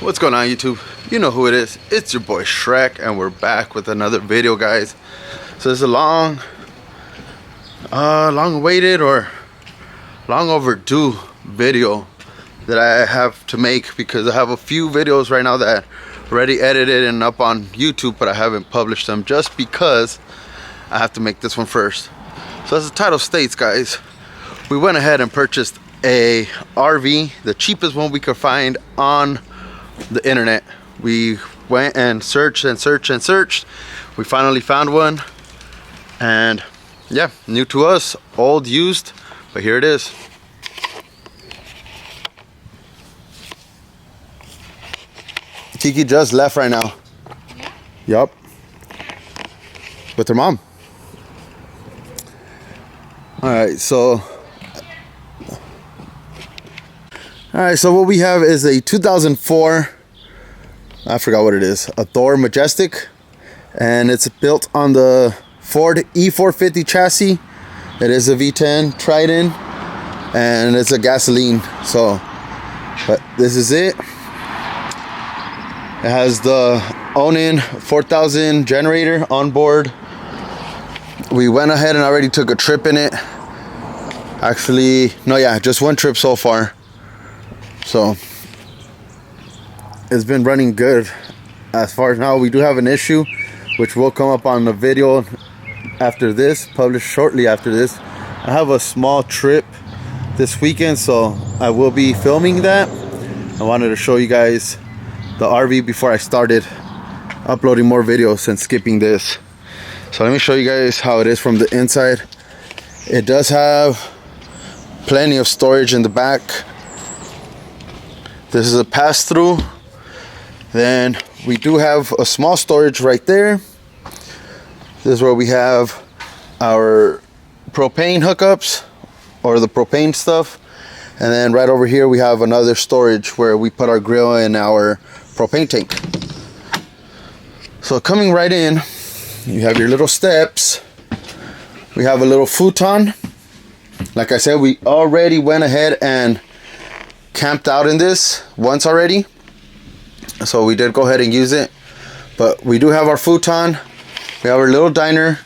What's going on, YouTube? You know who it is. It's your boy Shrek, and we're back with another video, guys. So it's a long awaited or long overdue video that I have to make, because I have a few videos right now that are already edited and up on YouTube, but I haven't published them just because I have to make this one first. So as the title states, guys, we went ahead and purchased a RV, the cheapest one we could find on the internet. We went and searched. We finally found one, and yeah, new to us, old, used, but here it is. Kiki just left right now. Yeah. Yup. With her mom. Alright, so what we have is a 2004, I forgot what it is, a Thor Majestic, and it's built on the Ford E450 chassis. It is a V10 Triton, and it's a gasoline. So, but this is it. It has the Onin 4000 generator on board. We went ahead and already took a trip in it. Actually, no, yeah, just one trip so far. So it's been running good. As far as now, we do have an issue, which will come up on the video after this, published shortly after this. I have a small trip this weekend, so I will be filming that. I wanted to show you guys the RV before I started uploading more videos and skipping this. So let me show you guys how it is from the inside. It does have plenty of storage in the back. This is a pass-through. Then we do have a small storage right there. This is where we have our propane hookups, or the propane stuff. And then right over here we have another storage where we put our grill and our propane tank. So coming right in, you have your little steps. We have a little futon. Like I said, we already went ahead and camped out in this once already, so we did go ahead and use it. But we do have our futon. We have our little diner.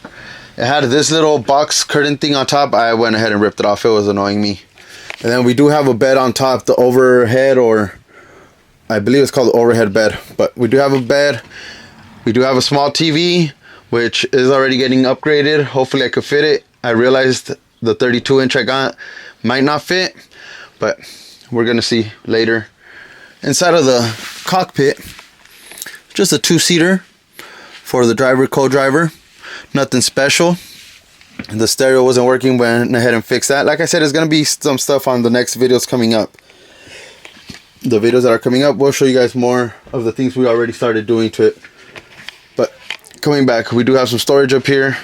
It had this little box curtain thing on top. I went ahead and ripped it off. It was annoying me. And then we do have a bed on top, the overhead, or I believe it's called the overhead bed. But we do have a bed. We do have a small TV, which is already getting upgraded. Hopefully I could fit it. I realized the 32-inch I got might not fit, but we're gonna see later. Inside of the cockpit, just a 2-seater for the driver, co-driver. Nothing special. The stereo wasn't working, went ahead and fixed that. Like I said, there's gonna be some stuff on the next videos coming up. The videos that are coming up, we'll show you guys more of the things we already started doing to it. But coming back, we do have some storage up here.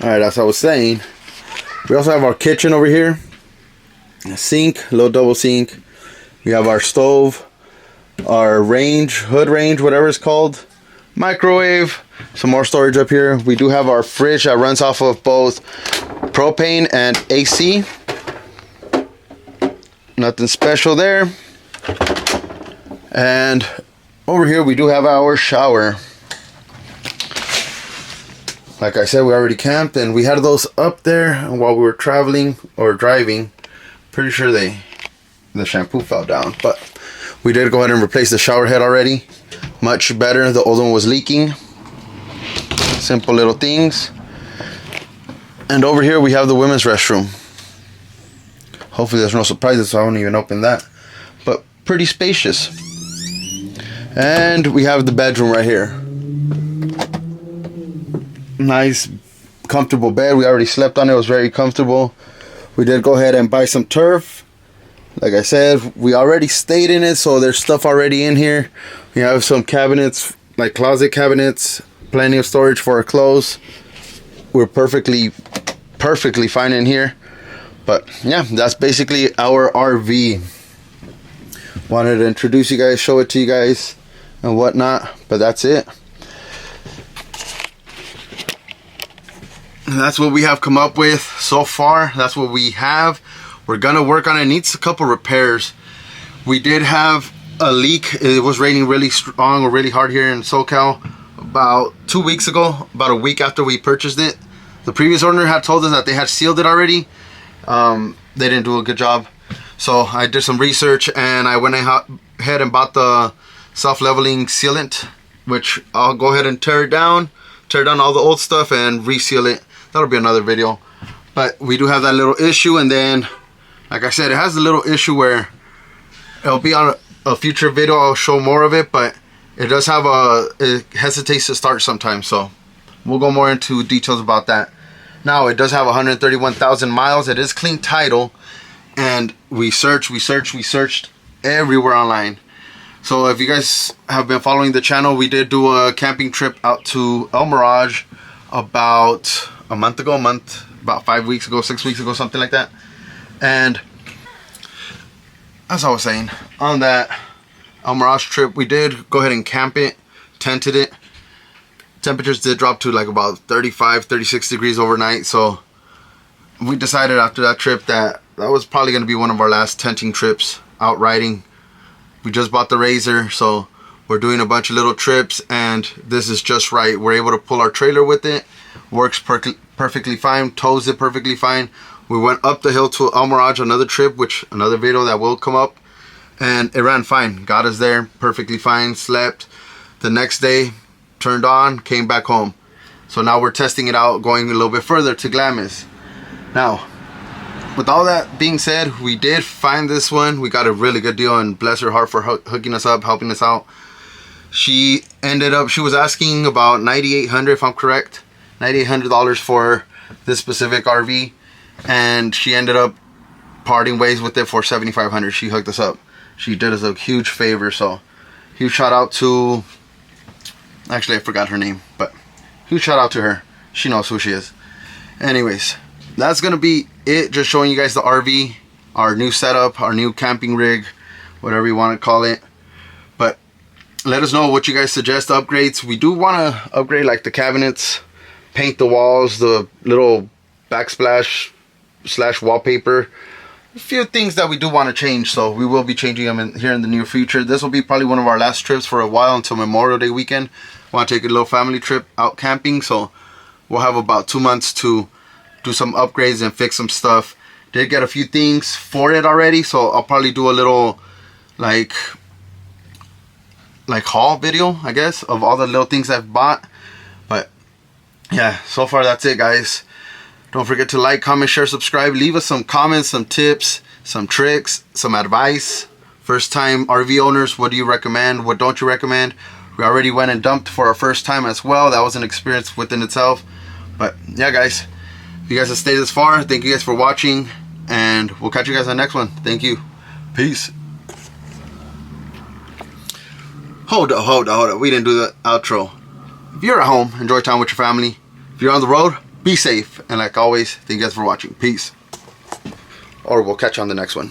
Alright, as I was saying, we also have our kitchen over here. A sink, little double sink. We have our stove, our range, hood range, whatever it's called. Microwave, some more storage up here. We do have our fridge that runs off of both propane and AC. Nothing special there. And over here we do have our shower. Like I said, we already camped and we had those up there, and while we were traveling or driving, pretty sure the shampoo fell down. But we did go ahead and replace the shower head already. Much better. The old one was leaking. Simple little things. And over here we have the women's restroom. Hopefully there's no surprises, so I won't even open that. But pretty spacious. And we have the bedroom right here. Nice, comfortable bed. We already slept on it. It was very comfortable. We did go ahead and buy some turf. Like I said, we already stayed in it, so there's stuff already in here. We have some cabinets, like closet cabinets, plenty of storage for our clothes. We're perfectly fine in here. But yeah, that's basically our RV. Wanted to introduce you guys, show it to you guys and whatnot, but that's it. And that's what we have come up with so far. That's what we have. we're gonna work on it. It needs a couple repairs. We did have a leak. It was raining really strong or really hard here in SoCal about 2 weeks ago, about a week after we purchased it. The previous owner had told us that they had sealed it already. They didn't do a good job. So I did some research and I went ahead and bought the self-leveling sealant, which I'll go ahead and tear down all the old stuff and reseal it. That'll be another video. But we do have that little issue, and then like I said, it has a little issue where it'll be on a future video. I'll show more of it, but it does have it hesitates to start sometimes, so we'll go more into details about that. Now, it does have 131,000 miles. It is clean title, and we searched everywhere online. So if you guys have been following the channel, we did do a camping trip out to El Mirage about a month ago, about 5 weeks ago, 6 weeks ago, something like that. And as I was saying, on that El Mirage trip, we did go ahead and camp it, tented it. Temperatures did drop to like about 35, 36 degrees overnight. So we decided after that trip that was probably going to be one of our last tenting trips out riding. We just bought the Razor, so we're doing a bunch of little trips, and this is just right. We're able to pull our trailer with it. Works perfectly fine, tows it perfectly fine. We went up the hill to El Mirage, another trip, which another video that will come up, and it ran fine. Got us there perfectly fine, slept. The next day, turned on, came back home. So now we're testing it out, going a little bit further to Glamis. Now, with all that being said, we did find this one. We got a really good deal, and bless her heart for hooking us up, helping us out. She was asking about $9,800, if I'm correct, $9,800 for this specific RV, and she ended up parting ways with it for $7,500. She hooked us up. She did us a huge favor, so huge shout out to, actually I forgot her name, but huge shout out to her. She knows who she is. Anyways, that's gonna be it. Just showing you guys the RV, our new setup, our new camping rig, whatever you want to call it. But let us know what you guys suggest upgrades. We do want to upgrade like the cabinets, paint the walls, the little backsplash / wallpaper. A few things that we do want to change, so we will be changing them here in the near future. This will be probably one of our last trips for a while until Memorial Day weekend. Want to take a little family trip out camping, so we'll have about 2 months to do some upgrades and fix some stuff. Did get a few things for it already, so I'll probably do a little like haul video, I guess, of all the little things I've bought. But yeah, so far that's it, guys. Don't forget to like, comment, share, subscribe. Leave us some comments, some tips, some tricks, some advice. First time RV owners, what do you recommend? What don't you recommend? We already went and dumped for our first time as well. That was an experience within itself. But yeah, guys, if you guys have stayed this far, thank you guys for watching, and we'll catch you guys on the next one. Thank you. Peace. Hold up. We didn't do the outro. If you're at home, enjoy time with your family. If you're on the road, be safe. And like always, thank you guys for watching. Peace. Or we'll catch you on the next one.